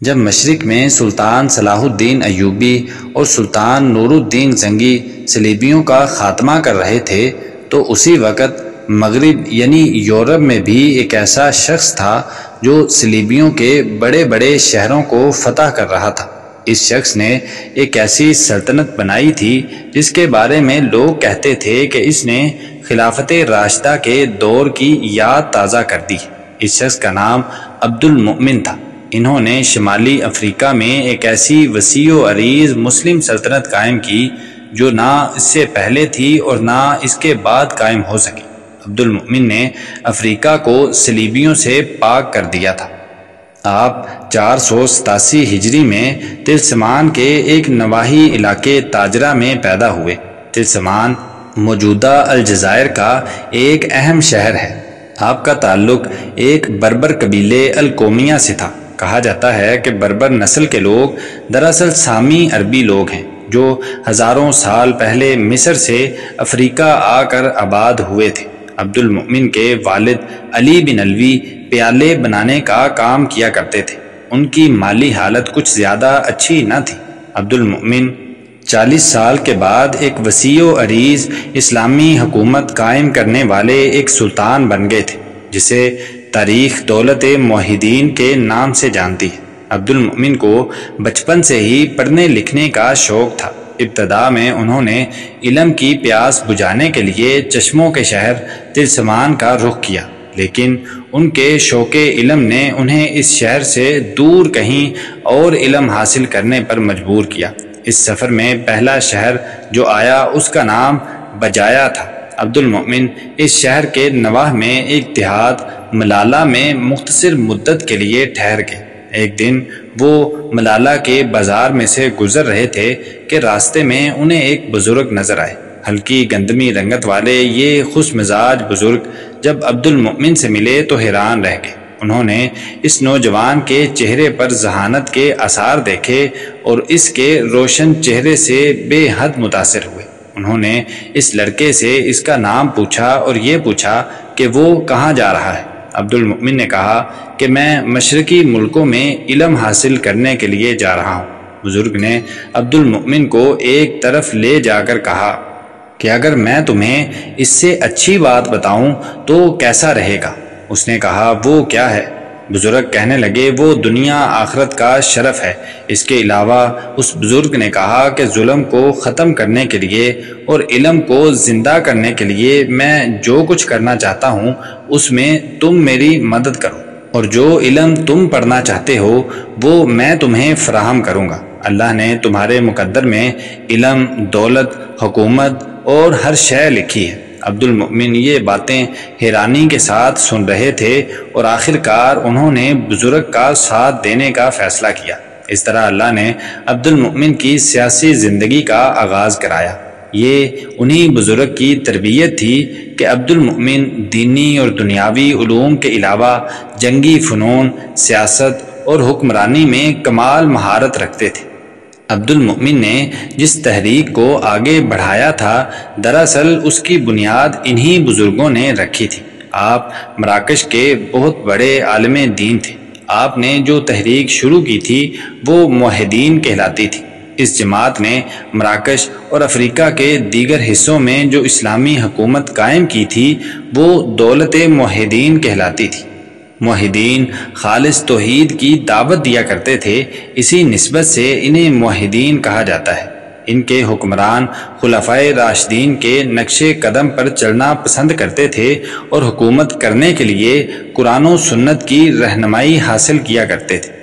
جب مشرق میں سلطان صلاح الدین ایوبی اور سلطان نور الدین زنگی صلیبیوں کا خاتمہ کر رہے تھے تو اسی وقت مغرب یعنی یورپ میں بھی ایک ایسا شخص تھا جو صلیبیوں کے بڑے بڑے شہروں کو فتح کر رہا تھا۔ اس شخص نے ایک ایسی سلطنت بنائی تھی جس کے بارے میں لوگ کہتے تھے کہ اس نے خلافت راشدہ کے دور کی یاد تازہ کر دی۔ اس شخص کا نام عبد المؤمن تھا۔ انہوں نے شمالی افریقہ میں ایک ایسی وسیع و عریض مسلم سلطنت قائم کی جو نہ اس سے پہلے تھی اور نہ اس کے بعد قائم ہو سکی۔ عبد المؤمن نے افریقہ کو صلیبیوں سے پاک کر دیا تھا۔ آپ 487 ہجری میں تلسمان کے ایک نواحی علاقے تاجرہ میں پیدا ہوئے۔ تلسمان موجودہ الجزائر کا ایک اہم شہر ہے۔ آپ کا تعلق ایک بربر قبیلے القومیہ سے تھا۔ کہا جاتا ہے کہ بربر نسل کے لوگ دراصل سامی عربی لوگ ہیں جو ہزاروں سال پہلے مصر سے افریقہ آ کر آباد ہوئے تھے۔ عبد المؤمن کے والد علی بن علوی پیالے بنانے کا کام کیا کرتے تھے۔ ان کی مالی حالت کچھ زیادہ اچھی نہ تھی۔ عبد المؤمن 40 سال کے بعد ایک وسیع و عریض اسلامی حکومت قائم کرنے والے ایک سلطان بن گئے تھے جسے تاریخ دولت موحدین کے نام سے جانتی ہے۔ عبد المؤمن کو بچپن سے ہی پڑھنے لکھنے کا شوق تھا۔ ابتدا میں انہوں نے علم کی پیاس بجھانے کے لیے چشموں کے شہر تلسمان کا رخ کیا، لیکن ان کے شوق علم نے انہیں اس شہر سے دور کہیں اور علم حاصل کرنے پر مجبور کیا۔ اس سفر میں پہلا شہر جو آیا اس کا نام بجایا تھا۔ عبد المؤمن اس شہر کے نواح میں ایک دیہات ملالہ میں مختصر مدت کے لیے ٹھہر گئے۔ ایک دن وہ ملالہ کے بازار میں سے گزر رہے تھے کہ راستے میں انہیں ایک بزرگ نظر آئے۔ ہلکی گندمی رنگت والے یہ خوش مزاج بزرگ جب عبد المؤمن سے ملے تو حیران رہ گئے۔ انہوں نے اس نوجوان کے چہرے پر ذہانت کے آثار دیکھے اور اس کے روشن چہرے سے بے حد متاثر ہوئے۔ انہوں نے اس لڑکے سے اس کا نام پوچھا اور یہ پوچھا کہ وہ کہاں جا رہا ہے۔ عبد المؤمن نے کہا کہ میں مشرقی ملکوں میں علم حاصل کرنے کے لیے جا رہا ہوں۔ بزرگ نے عبد المؤمن کو ایک طرف لے جا کر کہا کہ اگر میں تمہیں اس سے اچھی بات بتاؤں تو کیسا رہے گا؟ اس نے کہا وہ کیا ہے؟ بزرگ کہنے لگے وہ دنیا آخرت کا شرف ہے۔ اس کے علاوہ اس بزرگ نے کہا کہ ظلم کو ختم کرنے کے لیے اور علم کو زندہ کرنے کے لیے میں جو کچھ کرنا چاہتا ہوں اس میں تم میری مدد کرو، اور جو علم تم پڑھنا چاہتے ہو وہ میں تمہیں فراہم کروں گا۔ اللہ نے تمہارے مقدر میں علم، دولت، حکومت اور ہر شے لکھی ہے۔ عبد المؤمن یہ باتیں حیرانی کے ساتھ سن رہے تھے اور آخر کار انہوں نے بزرگ کا ساتھ دینے کا فیصلہ کیا۔ اس طرح اللہ نے عبد المؤمن کی سیاسی زندگی کا آغاز کرایا۔ یہ انہی بزرگ کی تربیت تھی کہ عبد المؤمن دینی اور دنیاوی علوم کے علاوہ جنگی فنون، سیاست اور حکمرانی میں کمال مہارت رکھتے تھے۔ عبد المؤمن نے جس تحریک کو آگے بڑھایا تھا دراصل اس کی بنیاد انہی بزرگوں نے رکھی تھی۔ آپ مراکش کے بہت بڑے عالم دین تھے۔ آپ نے جو تحریک شروع کی تھی وہ موحدین کہلاتی تھی۔ اس جماعت نے مراکش اور افریقہ کے دیگر حصوں میں جو اسلامی حکومت قائم کی تھی وہ دولت موحدین کہلاتی تھی۔ موحدین خالص توحید کی دعوت دیا کرتے تھے، اسی نسبت سے انہیں موحدین کہا جاتا ہے۔ ان کے حکمران خلفائے راشدین کے نقش قدم پر چلنا پسند کرتے تھے اور حکومت کرنے کے لیے قرآن و سنت کی رہنمائی حاصل کیا کرتے تھے۔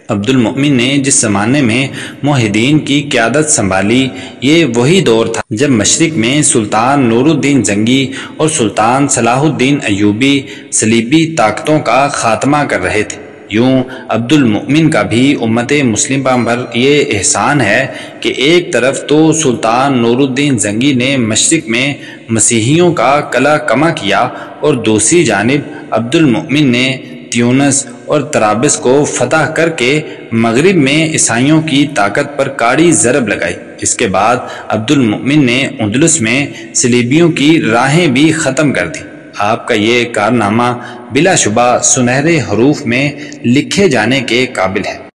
عبد المؤمن نے جس زمانے میں موحدین کی قیادت سنبھالی یہ وہی دور تھا جب مشرق میں سلطان نور الدین زنگی اور سلطان صلاح الدین ایوبی صلیبی طاقتوں کا خاتمہ کر رہے تھے۔ یوں عبد المؤمن کا بھی امت مسلمہ پر یہ احسان ہے کہ ایک طرف تو سلطان نور الدین زنگی نے مشرق میں مسیحیوں کا قلع کما کیا اور دوسری جانب عبد المؤمن نے تیونس اور طرابلس کو فتح کر کے مغرب میں عیسائیوں کی طاقت پر کاڑی ضرب لگائی۔ اس کے بعد عبد المؤمن نے اندلس میں صلیبیوں کی راہیں بھی ختم کر دی۔ آپ کا یہ کارنامہ بلا شبہ سنہرے حروف میں لکھے جانے کے قابل ہے۔